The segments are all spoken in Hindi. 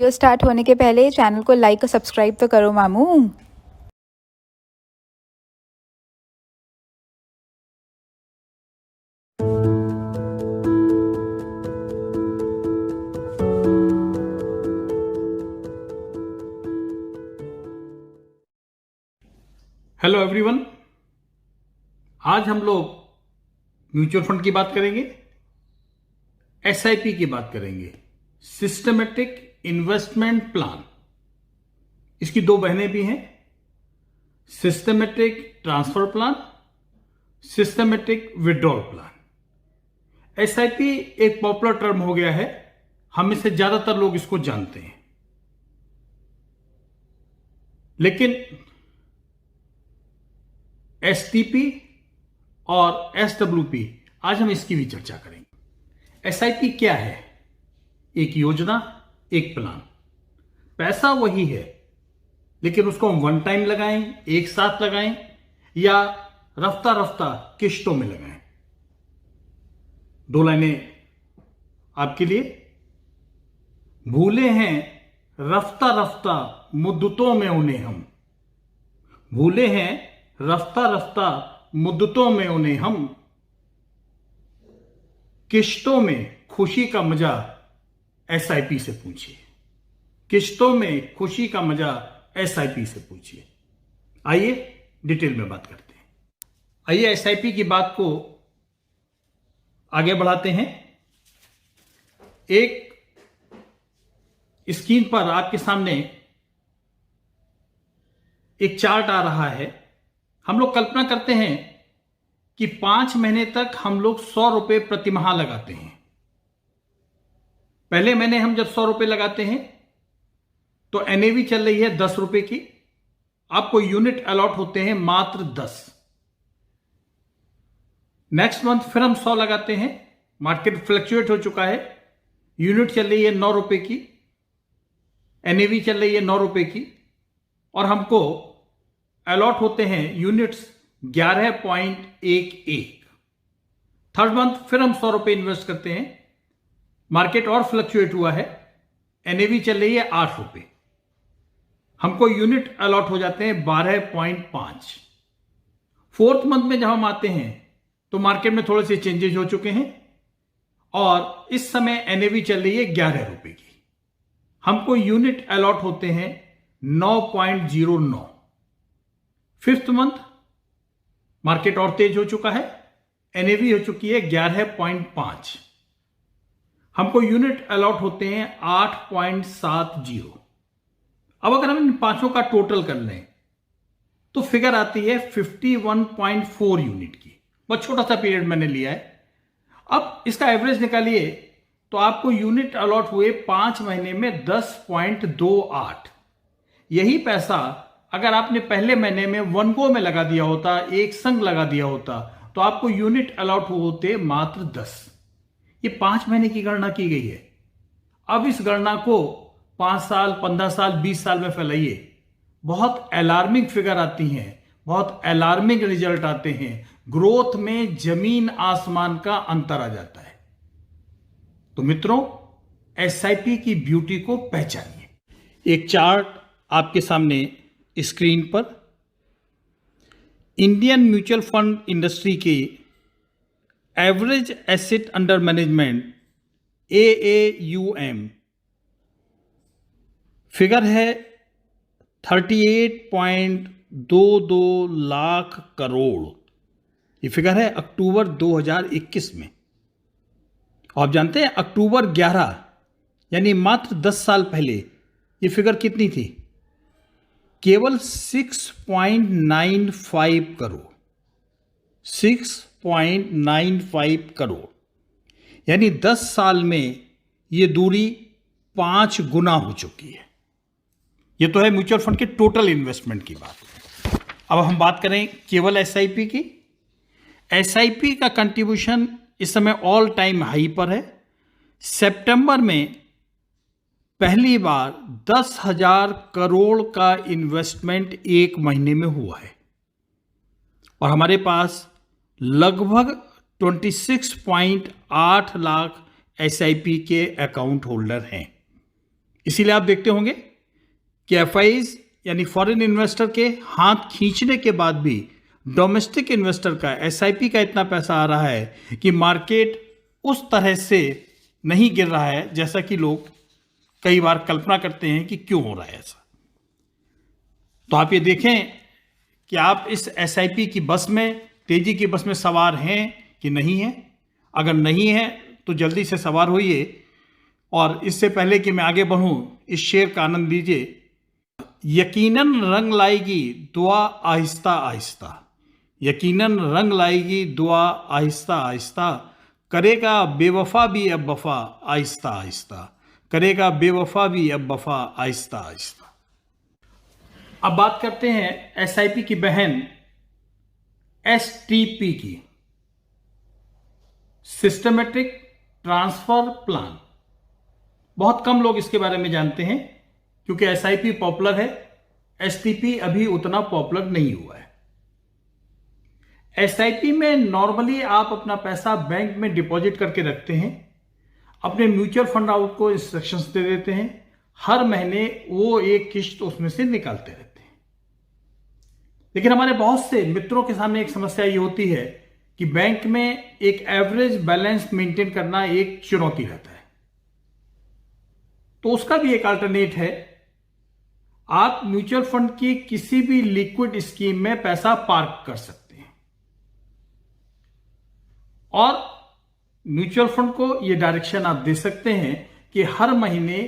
वीडियो स्टार्ट होने के पहले चैनल को लाइक और सब्सक्राइब तो करो मामू। हेलो एवरीवन, आज हम लोग म्यूचुअल फंड की बात करेंगे, एसआईपी की बात करेंगे, सिस्टमेटिक इन्वेस्टमेंट प्लान। इसकी दो बहनें भी हैं, systematic transfer plan, systematic withdrawal plan. SIP एक पॉपुलर टर्म हो गया है, हम में से ज्यादातर लोग इसको जानते हैं, लेकिन एसटीपी और एसडब्ल्यूपी आज हम इसकी भी चर्चा करेंगे। एसआईपी क्या है? एक योजना, एक प्लान। पैसा वही है, लेकिन उसको हम वन टाइम लगाएं, एक साथ लगाएं या रफ्ता रफ्ता किश्तों में लगाएं। दो लाइनें आपके लिए। भूले हैं रफ्ता रफ्ता मुद्दतों में उन्हें हम, भूले हैं रफ्ता रफ्ता मुद्दतों में उन्हें हम, किश्तों में खुशी का मजा एसआईपी से पूछिए, किश्तों में खुशी का मजा एसआईपी से पूछिए। आइए डिटेल में बात करते हैं। आइए एसआईपी की बात को आगे बढ़ाते हैं। एक स्क्रीन पर आपके सामने एक चार्ट आ रहा है। हम लोग कल्पना करते हैं कि 5 महीने तक हम लोग 100 रुपए प्रति माह लगाते हैं। पहले महीने हम जब 100 रुपए लगाते हैं तो एनएवी चल रही है 10 रुपए की, आपको यूनिट अलॉट होते हैं मात्र 10। नेक्स्ट मंथ फिर हम 100 लगाते हैं, मार्केट फ्लक्चुएट हो चुका है, यूनिट चल रही है 9 रुपए की, एनएवी चल रही है 9 रुपए की, और हमको अलॉट होते हैं यूनिट्स 11.11। थर्ड मंथ फिर हम 100 रुपए इन्वेस्ट करते हैं, मार्केट और फ्लक्चुएट हुआ है, एनएवी चल रही है 8 रुपए, हमको यूनिट अलॉट हो जाते हैं 12.5। फोर्थ मंथ में जब हम आते हैं तो मार्केट में थोड़े से चेंजेस हो चुके हैं और इस समय एनएवी चल रही है 11 रुपए की, हमको यूनिट अलॉट होते हैं 9.09। फिफ्थ मंथ मार्केट और तेज हो चुका है, एनएवी हो चुकी है 11.5, हमको यूनिट अलॉट होते हैं 8.70। अब अगर हम इन पांचों का टोटल कर लें तो फिगर आती है 51.4 यूनिट की। बहुत छोटा सा पीरियड मैंने लिया है। अब इसका एवरेज निकालिए तो आपको यूनिट अलॉट हुए 5 महीने में 10.28। यही पैसा अगर आपने पहले महीने में वन गो में लगा दिया होता, एक संग लगा दिया होता, तो आपको यूनिट अलॉट होते मात्र 10। ये 5 महीने की गणना की गई है। अब इस गणना को 5 साल, 15 साल, 20 साल में फैलाइए, बहुत अलार्मिंग फिगर आती हैं, बहुत अलार्मिंग रिजल्ट आते हैं। ग्रोथ में जमीन आसमान का अंतर आ जाता है। तो मित्रों, एसआईपी की ब्यूटी को पहचानिए। एक चार्ट आपके सामने स्क्रीन पर इंडियन म्यूचुअल फंड इंडस्ट्री की average asset under management AAUM figure है 38.22 लाख करोड़। ये फिगर है अक्टूबर 2021 में। आप जानते हैं अक्टूबर 11 यानी मात्र 10 साल पहले ये फिगर कितनी थी? केवल 6.95 करोड़। 6.95 करोड़, यानी 10 साल में ये दूरी 5 गुना हो चुकी है। ये तो है म्यूचुअल फंड के टोटल इन्वेस्टमेंट की बात। अब हम बात करें केवल एसआईपी की। एसआईपी का कंट्रीब्यूशन इस समय ऑल टाइम हाई पर है। सितंबर में पहली बार 10,000 करोड़ का इन्वेस्टमेंट एक महीने में हुआ है और हमारे पास लगभग 26.8 लाख एसआईपी के अकाउंट होल्डर हैं। इसीलिए आप देखते होंगे कि एफआईज यानी फॉरेन इन्वेस्टर के हाथ खींचने के बाद भी डोमेस्टिक इन्वेस्टर का, एसआईपी का इतना पैसा आ रहा है कि मार्केट उस तरह से नहीं गिर रहा है जैसा कि लोग कई बार कल्पना करते हैं कि क्यों हो रहा है ऐसा। तो आप ये देखें कि आप इस एसआईपी की बस में, तेजी की बस में सवार हैं कि नहीं हैं। अगर नहीं है तो जल्दी से सवार होइए। और इससे पहले कि मैं आगे बढ़ूं, इस शेर का आनंद लीजिए। यकीनन रंग लाएगी दुआ आहिस्ता आहिस्ता, यकीनन रंग लाएगी दुआ आहिस्ता आहिस्ता, करेगा बेवफा भी अब वफा आहिस्ता आहिस्ता, करेगा बेवफा भी अब वफा आहिस्ता आहिस्ता। अब बात करते हैं एसआईपी की बहन एसटीपी की, सिस्टमेटिक ट्रांसफर प्लान। बहुत कम लोग इसके बारे में जानते हैं क्योंकि एसआईपी पॉपुलर है, एसटीपी अभी उतना पॉपुलर नहीं हुआ है। एसआईपी में नॉर्मली आप अपना पैसा बैंक में डिपॉजिट करके रखते हैं, अपने म्यूचुअल फंड हाउस को इंस्ट्रक्शंस दे देते हैं, हर महीने वो एक किश्त उसमें से निकालते रहते हैं। लेकिन हमारे बहुत से मित्रों के सामने एक समस्या ये होती है कि बैंक में एक एवरेज बैलेंस मेंटेन करना एक चुनौती रहता है। तो उसका भी एक अल्टरनेट है, आप म्यूचुअल फंड की किसी भी लिक्विड स्कीम में पैसा पार्क कर सकते हैं और म्यूचुअल फंड को यह डायरेक्शन आप दे सकते हैं कि हर महीने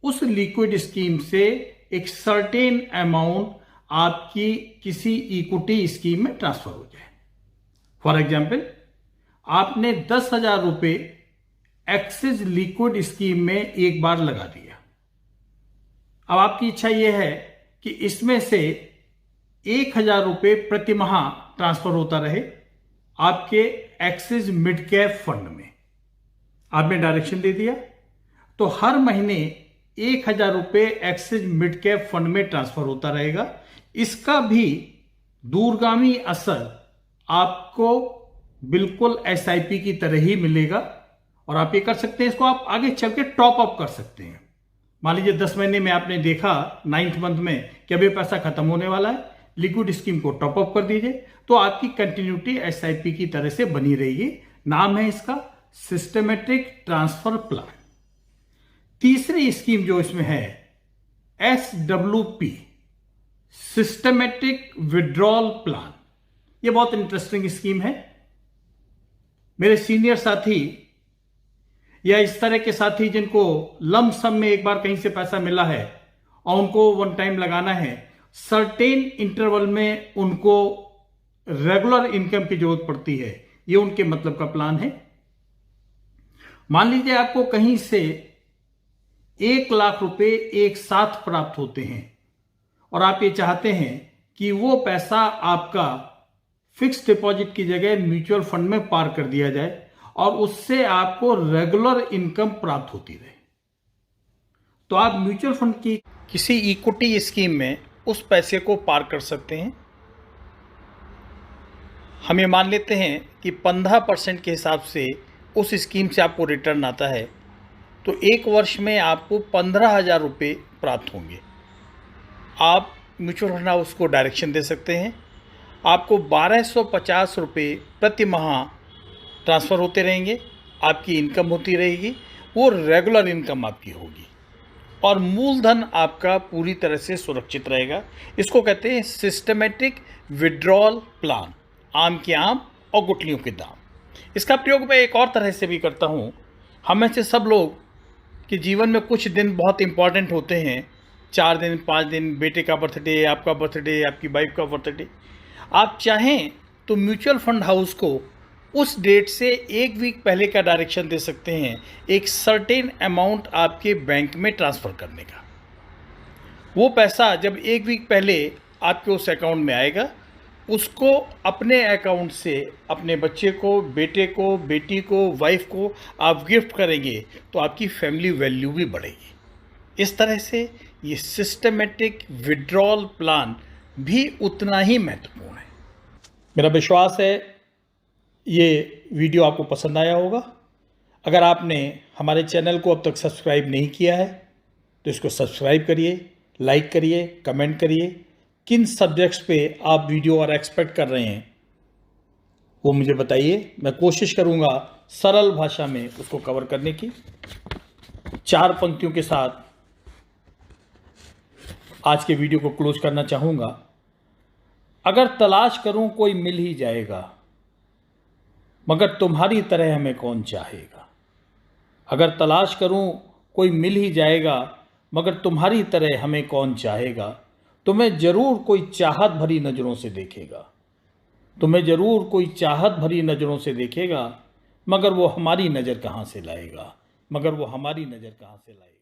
उस लिक्विड स्कीम से एक सर्टेन अमाउंट आपकी किसी इक्विटी स्कीम में ट्रांसफर हो जाए। फॉर एग्जाम्पल, आपने 10,000 रुपए एक्सिस लिक्विड स्कीम में एक बार लगा दिया। अब आपकी इच्छा यह है कि इसमें से 1,000 रुपए प्रति माह ट्रांसफर होता रहे आपके एक्सिस मिड कैप फंड में। आपने डायरेक्शन दे दिया तो हर महीने 1,000 रुपए एक्सिस मिड कैप फंड में ट्रांसफर होता रहेगा। इसका भी दूरगामी असर आपको बिल्कुल एसआईपी की तरह ही मिलेगा और आप ये कर सकते हैं, इसको आप आगे चल के टॉप अप कर सकते हैं। मान लीजिए 10 महीने में आपने देखा 9th मंथ में कि अभी पैसा खत्म होने वाला है, लिक्विड स्कीम को टॉप अप कर दीजिए तो आपकी कंटिन्यूटी एसआईपी की तरह से बनी रहेगी। नाम है इसका सिस्टमेटिक ट्रांसफर प्लान। तीसरी स्कीम जो इसमें है SWP, सिस्टमेटिक विड्रॉल प्लान। यह बहुत इंटरेस्टिंग स्कीम है। मेरे सीनियर साथी या इस तरह के साथी जिनको लम सम में एक बार कहीं से पैसा मिला है और उनको वन टाइम लगाना है, सर्टेन इंटरवल में उनको रेगुलर इनकम की जरूरत पड़ती है, ये उनके मतलब का प्लान है। मान लीजिए आपको कहीं से 1 लाख रुपए एक साथ प्राप्त होते हैं और आप ये चाहते हैं कि वो पैसा आपका फिक्स डिपॉजिट की जगह म्यूचुअल फंड में पार कर दिया जाए और उससे आपको रेगुलर इनकम प्राप्त होती रहे, तो आप म्यूचुअल फंड की किसी इक्विटी स्कीम में उस पैसे को पार कर सकते हैं। हम ये मान लेते हैं कि 15% के हिसाब से उस स्कीम से आपको रिटर्न आता है, तो एक वर्ष में आपको 15,000 रुपये प्राप्त होंगे। आप म्यूचुअल फंड हाउस को डायरेक्शन दे सकते हैं, आपको 1250 रुपये प्रति माह ट्रांसफ़र होते रहेंगे, आपकी इनकम होती रहेगी, वो रेगुलर इनकम आपकी होगी और मूलधन आपका पूरी तरह से सुरक्षित रहेगा। इसको कहते हैं सिस्टमेटिक विड्रॉल प्लान, आम के आम और गुठलियों के दाम। इसका प्रयोग मैं एक और तरह से भी करता हूँ। हम में से सब लोग के जीवन में कुछ दिन बहुत इंपॉर्टेंट होते हैं, 4 दिन 5 दिन, बेटे का बर्थडे, आपका बर्थडे, आपकी वाइफ का बर्थडे। आप चाहें तो म्यूचुअल फंड हाउस को उस डेट से 1 वीक पहले का डायरेक्शन दे सकते हैं, एक सर्टेन अमाउंट आपके बैंक में ट्रांसफ़र करने का। वो पैसा जब 1 वीक पहले आपके उस अकाउंट में आएगा, उसको अपने अकाउंट से अपने बच्चे को, बेटे को, बेटी को, वाइफ को आप गिफ्ट करेंगे तो आपकी फैमिली वैल्यू भी बढ़ेगी। इस तरह से ये सिस्टमेटिक विड्रॉल प्लान भी उतना ही महत्वपूर्ण है। मेरा विश्वास है ये वीडियो आपको पसंद आया होगा। अगर आपने हमारे चैनल को अब तक सब्सक्राइब नहीं किया है तो इसको सब्सक्राइब करिए, लाइक करिए, कमेंट करिए। किन सब्जेक्ट्स पे आप वीडियो और एक्सपेक्ट कर रहे हैं वो मुझे बताइए। मैं कोशिश करूंगा सरल भाषा में उसको कवर करने की। 4 पंक्तियों के साथ आज के वीडियो को क्लोज करना चाहूंगा। अगर तलाश करूं कोई मिल ही जाएगा, मगर तुम्हारी तरह हमें कौन चाहेगा। अगर तलाश करूं कोई मिल ही जाएगा, मगर तुम्हारी तरह हमें कौन चाहेगा। तुम्हें जरूर कोई चाहत भरी नजरों से देखेगा, तुम्हें जरूर कोई चाहत भरी नजरों से देखेगा, मगर वो हमारी नजर कहां से लाएगा, मगर वो हमारी नजर कहां से लाएगा।